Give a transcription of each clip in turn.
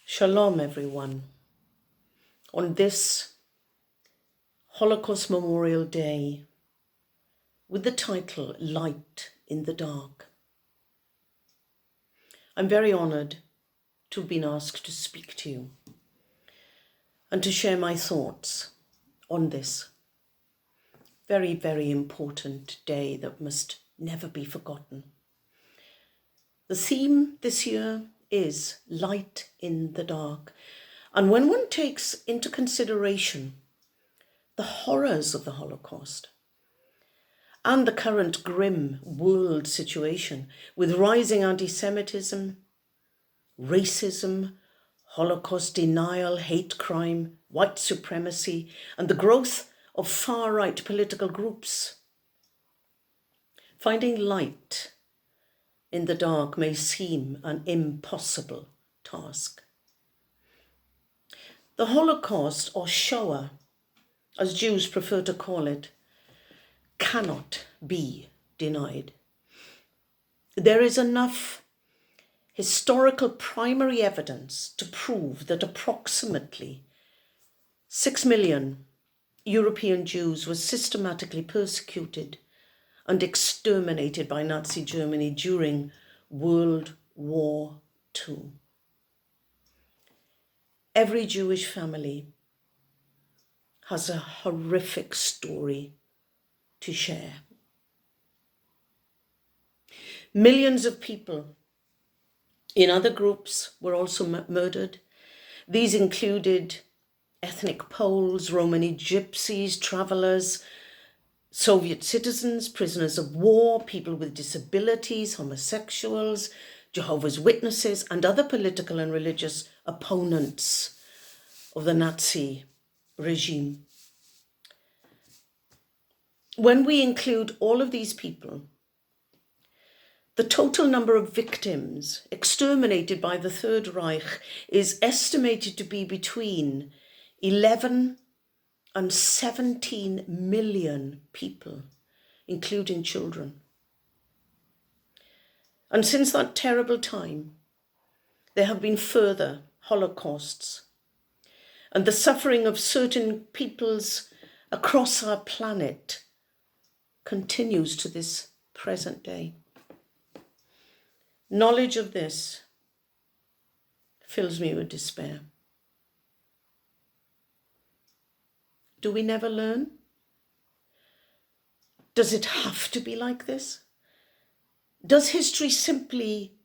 Shalom, everyone. On this Holocaust Memorial Day, with the title Light in the Dark, I'm very honored to have been asked to speak to you and to share my thoughts on this very, very important day that must never be forgotten. The theme this year is Light in the Dark. And when one takes into consideration the horrors of the Holocaust and the current grim world situation with rising anti-Semitism, racism, Holocaust denial, hate crime, white supremacy, and the growth of far-right political groups, finding light in the dark may seem an impossible task. The Holocaust, or Shoah, as Jews prefer to call it, cannot be denied. There is enough historical primary evidence to prove that approximately 6 million European Jews were systematically persecuted and exterminated by Nazi Germany during World War II. Every Jewish family has a horrific story to share. Millions of people in other groups were also murdered. These included ethnic Poles, Romani gypsies, travelers, Soviet citizens, prisoners of war, people with disabilities, homosexuals, Jehovah's Witnesses, and other political and religious opponents of the Nazi regime. When we include all of these people, the total number of victims exterminated by the Third Reich is estimated to be between 11 and 17 million people, including children. And since that terrible time, there have been further Holocausts, and the suffering of certain peoples across our planet continues to this present day. Knowledge of this fills me with despair. Do we never learn? Does it have to be like this? Does history simply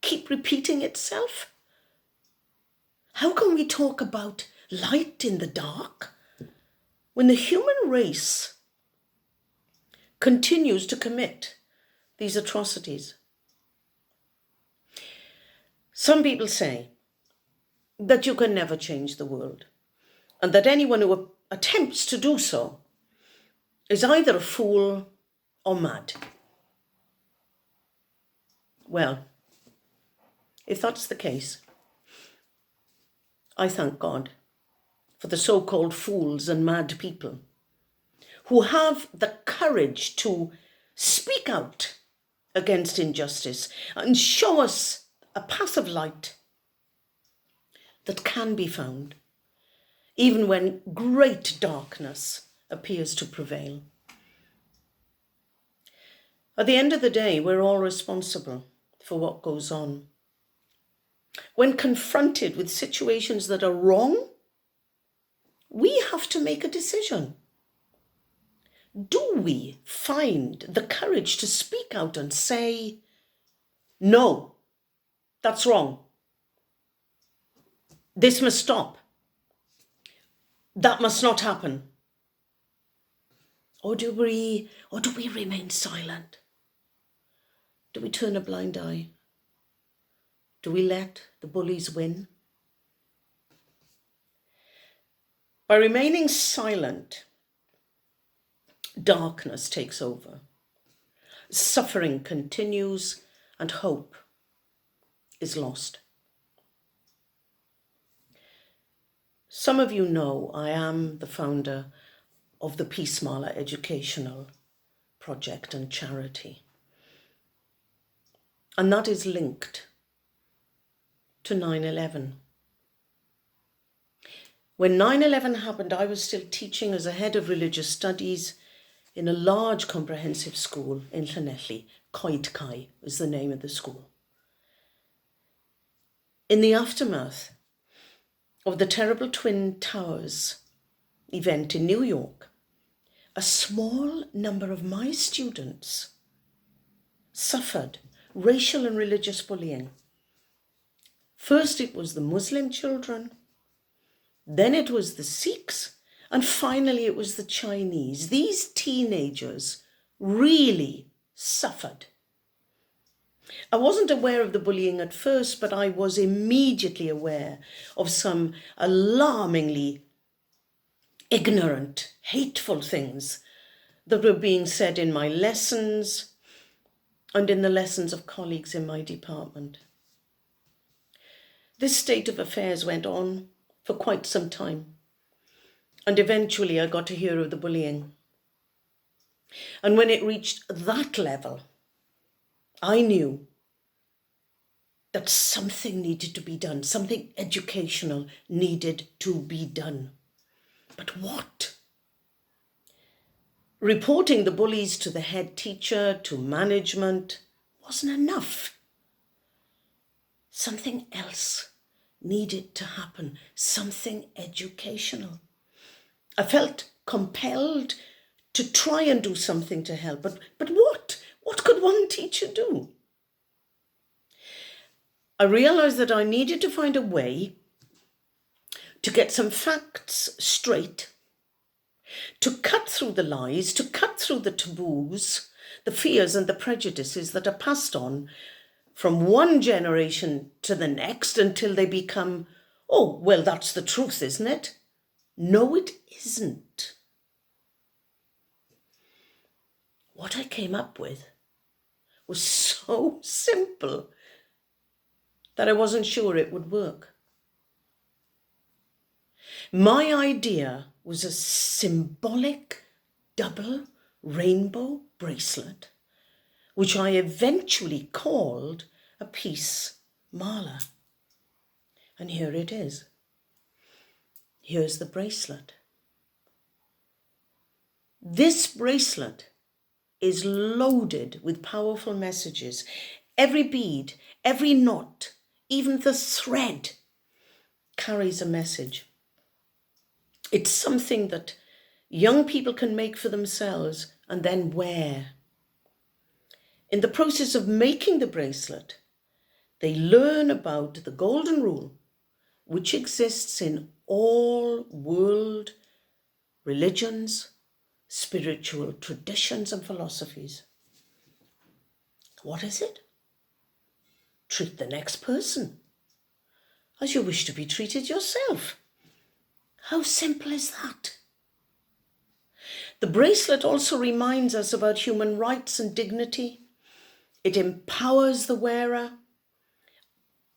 keep repeating itself? How can we talk about light in the dark when the human race continues to commit these atrocities? Some people say that you can never change the world, and that anyone who attempts to do so is either a fool or mad. Well, if that's the case, I thank God for the so-called fools and mad people who have the courage to speak out against injustice and show us a path of light that can be found even when great darkness appears to prevail. At the end of the day, we're all responsible for what goes on. When confronted with situations that are wrong, we have to make a decision. Do we find the courage to speak out and say, no, that's wrong. This must stop. That must not happen. Or do we remain silent? Do we turn a blind eye? Do we let the bullies win? By remaining silent, darkness takes over. Suffering continues and hope is lost. Some of you know I am the founder of the Peace Mala Educational Project and Charity. And that is linked to 9/11. When 9/11 happened, I was still teaching as a head of religious studies in a large comprehensive school in Llanelli. Coed Cai was the name of the school. In the aftermath of the terrible Twin Towers event in New York, a small number of my students suffered racial and religious bullying. First it was the Muslim children, then it was the Sikhs, and finally it was the Chinese. These teenagers really suffered. I wasn't aware of the bullying at first, but I was immediately aware of some alarmingly ignorant, hateful things that were being said in my lessons and in the lessons of colleagues in my department. This state of affairs went on for quite some time, and eventually I got to hear of the bullying. And when it reached that level, I knew that something needed to be done, something educational needed to be done. But what? Reporting the bullies to the head teacher, to management, wasn't enough. Something else needed to happen, something educational. I felt compelled to try and do something to help, but what? What could one teacher do? I realized that I needed to find a way to get some facts straight, to cut through the lies, to cut through the taboos, the fears and the prejudices that are passed on from one generation to the next until they become, oh, well, that's the truth, isn't it? No, it isn't. What I came up with was so simple that I wasn't sure it would work. My idea was a symbolic double rainbow bracelet, which I eventually called a peace mala. And here it is. Here's the bracelet. This bracelet is loaded with powerful messages. Every bead, every knot, even the thread carries a message. It's something that young people can make for themselves and then wear. In the process of making the bracelet, they learn about the golden rule, which exists in all world religions, spiritual traditions and philosophies. What is it? Treat the next person as you wish to be treated yourself. How simple is that? The bracelet also reminds us about human rights and dignity. It empowers the wearer,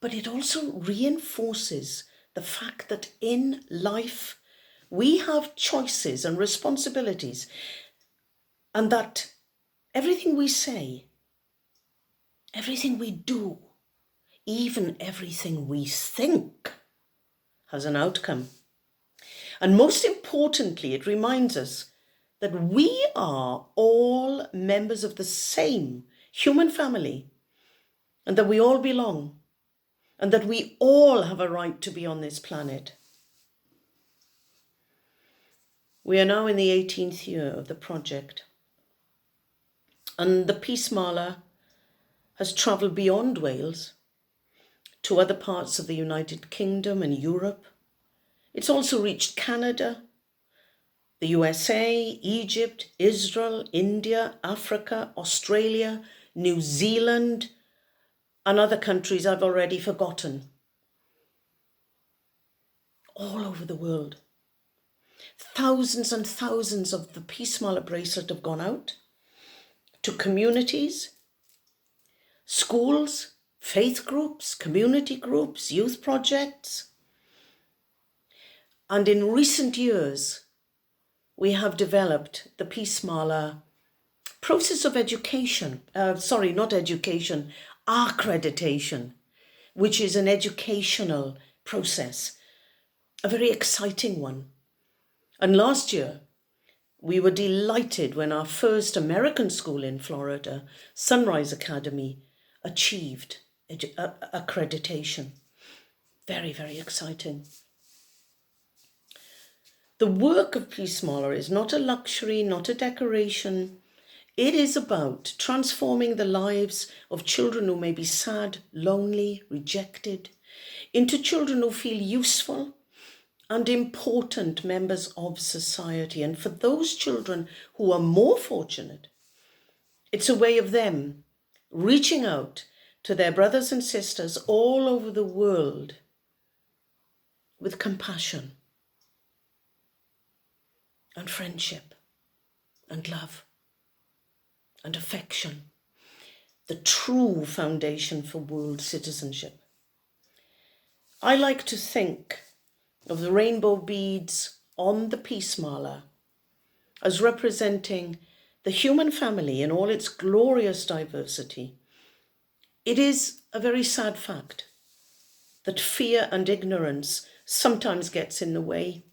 but it also reinforces the fact that in life we have choices and responsibilities, and that everything we say, everything we do, even everything we think has an outcome. And most importantly, it reminds us that we are all members of the same human family, and that we all belong, and that we all have a right to be on this planet. We are now in the 18th year of the project, and the Peace Mala has travelled beyond Wales to other parts of the United Kingdom and Europe. It's also reached Canada, the USA, Egypt, Israel, India, Africa, Australia, New Zealand, and other countries I've already forgotten. All over the world. Thousands and thousands of the Peace Mala bracelet have gone out to communities, schools, faith groups, community groups, youth projects. And in recent years, we have developed the Peace Mala process of education, accreditation, which is an educational process a very exciting one. And last year, we were delighted when our first American school in Florida, Sunrise Academy, achieved accreditation. Very, very exciting. The work of Peace Smaller is not a luxury, not a decoration. It is about transforming the lives of children who may be sad, lonely, rejected, into children who feel useful and important members of society. And for those children who are more fortunate, it's a way of them reaching out to their brothers and sisters all over the world with compassion and friendship and love and affection, the true foundation for world citizenship. I like to think of the rainbow beads on the Peace Mala as representing the human family in all its glorious diversity. It is a very sad fact that fear and ignorance sometimes gets in the way,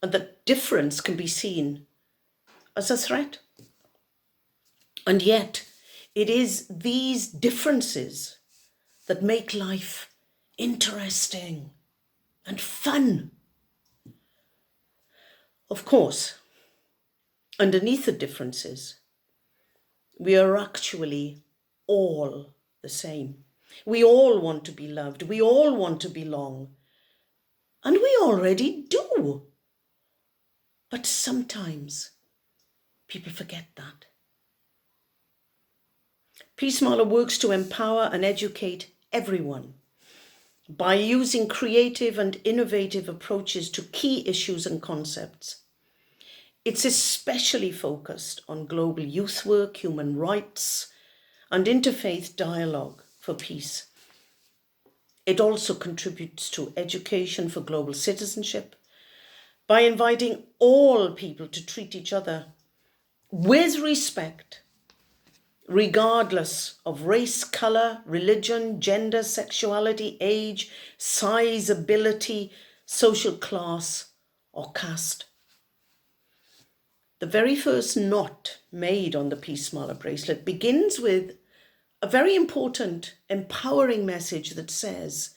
and that difference can be seen as a threat. And yet, it is these differences that make life interesting and fun. Of course, underneath the differences, we are actually all the same. We all want to be loved. We all want to belong. And we already do. But sometimes people forget that. Peace Mala works to empower and educate everyone by using creative and innovative approaches to key issues and concepts. It's especially focused on global youth work, human rights, and interfaith dialogue for peace. It also contributes to education for global citizenship by inviting all people to treat each other with respect, regardless of race, colour, religion, gender, sexuality, age, size, ability, social class, or caste. The very first knot made on the Peace Mala bracelet begins with a very important, empowering message that says,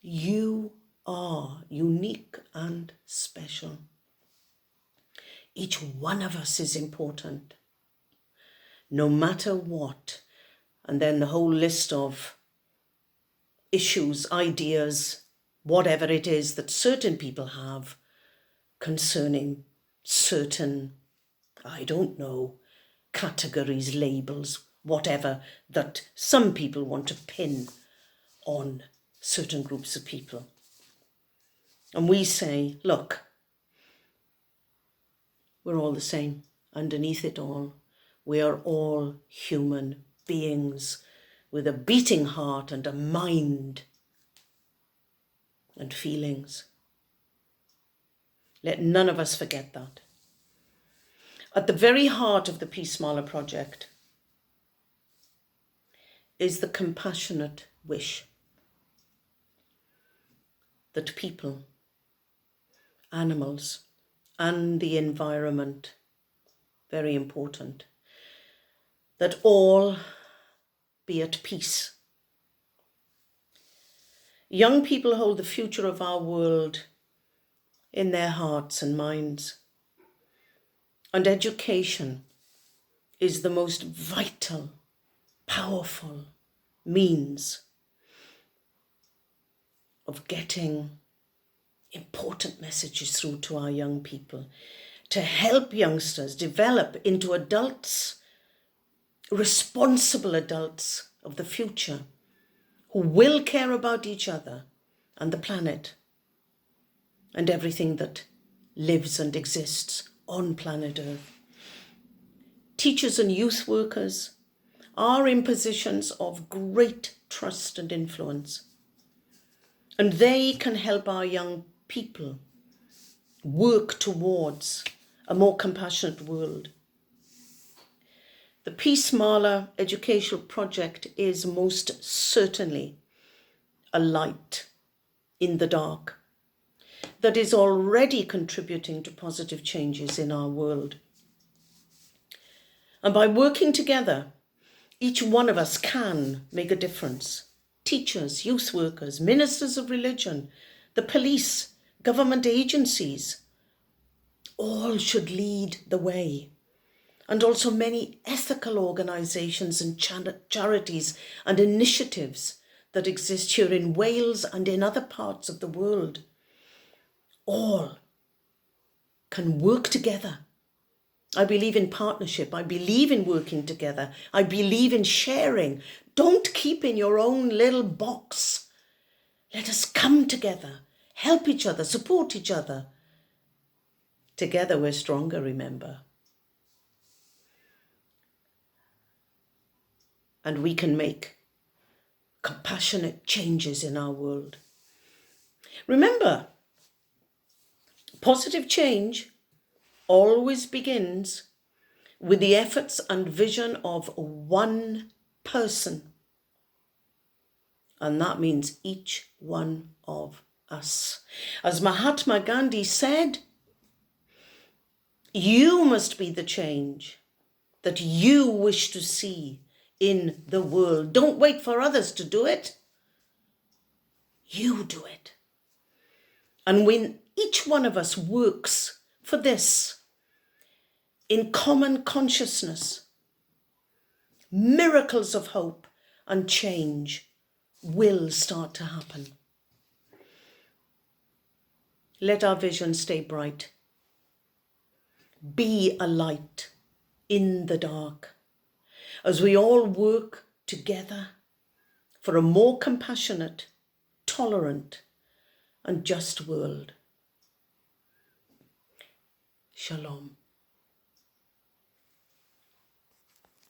you are unique and special. Each one of us is important, no matter what. And then the whole list of issues, ideas, whatever it is that certain people have concerning certain, I don't know, categories, labels, whatever that some people want to pin on certain groups of people. And we say, look, we're all the same. Underneath it all, we are all human beings with a beating heart and a mind and feelings. Let none of us forget that. At the very heart of the Peace Mala project is the compassionate wish that people, animals, and the environment, very important, that all be at peace. Young people hold the future of our world in their hearts and minds. And education is the most vital, powerful means of getting important messages through to our young people, to help youngsters develop into adults, responsible adults of the future, who will care about each other and the planet and everything that lives and exists on planet Earth. Teachers and youth workers are in positions of great trust and influence, and they can help our young people work towards a more compassionate world. The Peace Mala educational project is most certainly a light in the dark. that is already contributing to positive changes in our world. And by working together, each one of us can make a difference. Teachers, youth workers, ministers of religion, the police, government agencies, all should lead the way. And also many ethical organisations and charities and initiatives that exist here in Wales and in other parts of the world, all can work together. I believe in partnership. I believe in working together. I believe in sharing. Don't keep in your own little box. Let us come together, help each other, support each other. Together we're stronger, remember. And we can make compassionate changes in our world. Remember, positive change always begins with the efforts and vision of one person. And that means each one of us. As Mahatma Gandhi said, you must be the change that you wish to see in the world. Don't wait for others to do it. You do it. And when each one of us works for this in common consciousness, miracles of hope and change will start to happen. Let our vision stay bright. Be a light in the dark as we all work together for a more compassionate, tolerant, and just world. Shalom.